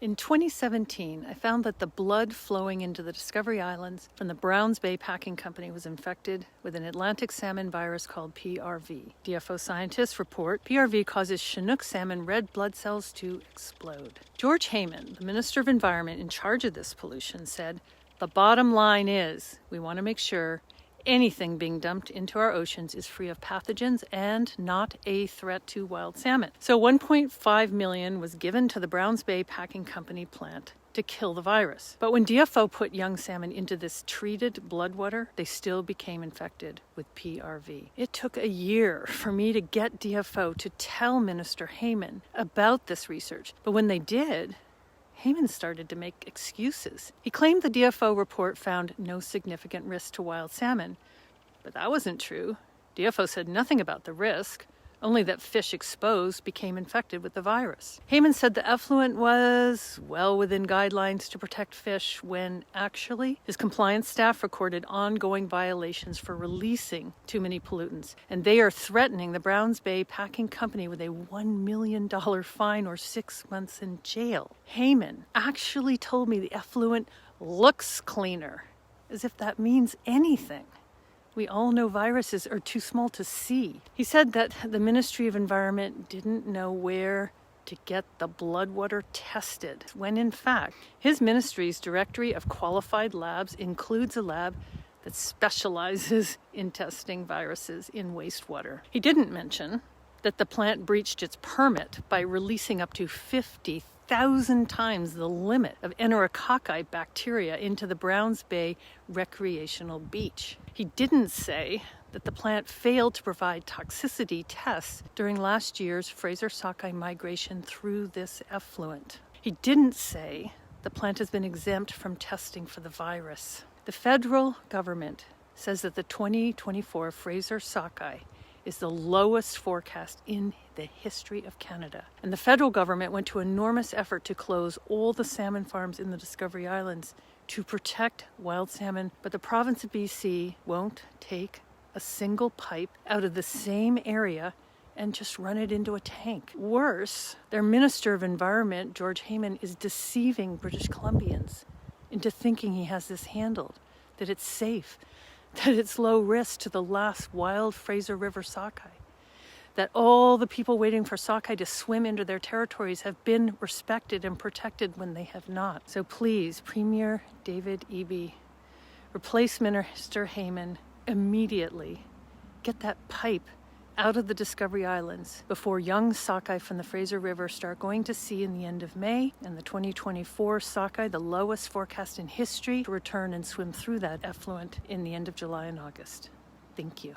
In 2017, I found that the blood flowing into the Discovery Islands from the Browns Bay Packing Company was infected with an Atlantic salmon virus called PRV. DFO scientists report PRV causes Chinook salmon red blood cells to explode. George Heyman, the Minister of Environment in charge of this pollution, said, "The bottom line is we want to make sure anything being dumped into our oceans is free of pathogens and not a threat to wild salmon." So $1.5 million was given to the Browns Bay Packing Company plant to kill the virus. But when DFO put young salmon into this treated blood water, they still became infected with PRV. It took a year for me to get DFO to tell Minister Heyman about this research. But when they did, Heyman started to make excuses. He claimed the DFO report found no significant risk to wild salmon, but that wasn't true. DFO said nothing about the risk, only that fish exposed became infected with the virus. Heyman said the effluent was well within guidelines to protect fish when actually his compliance staff recorded ongoing violations for releasing too many pollutants, and they are threatening the Browns Bay Packing Company with a $1 million fine or 6 months in jail. Heyman actually told me the effluent looks cleaner, as if that means anything. We all know viruses are too small to see. He said that the Ministry of Environment didn't know where to get the blood water tested, when in fact, his ministry's directory of qualified labs includes a lab that specializes in testing viruses in wastewater. He didn't mention that the plant breached its permit by releasing up to 50,000 times the limit of enterococci bacteria into the Browns Bay recreational beach. He didn't say that the plant failed to provide toxicity tests during last year's Fraser sockeye migration through this effluent. He didn't say the plant has been exempt from testing for the virus. The federal government says that the 2024 Fraser sockeye is the lowest forecast in the history of Canada. And the federal government went to enormous effort to close all the salmon farms in the Discovery Islands to protect wild salmon, but the province of BC won't take a single pipe out of the same area and just run it into a tank. Worse, their Minister of Environment, George Heyman, is deceiving British Columbians into thinking he has this handled, that it's safe, that it's low risk to the last wild Fraser River sockeye, that all the people waiting for sockeye to swim into their territories have been respected and protected when they have not. So please, Premier David Eby, replace Minister Heyman immediately. Get that pipe out of the Discovery Islands before young sockeye from the Fraser River start going to sea in the end of May, and the 2024 sockeye, the lowest forecast in history, to return and swim through that effluent in the end of July and August. Thank you.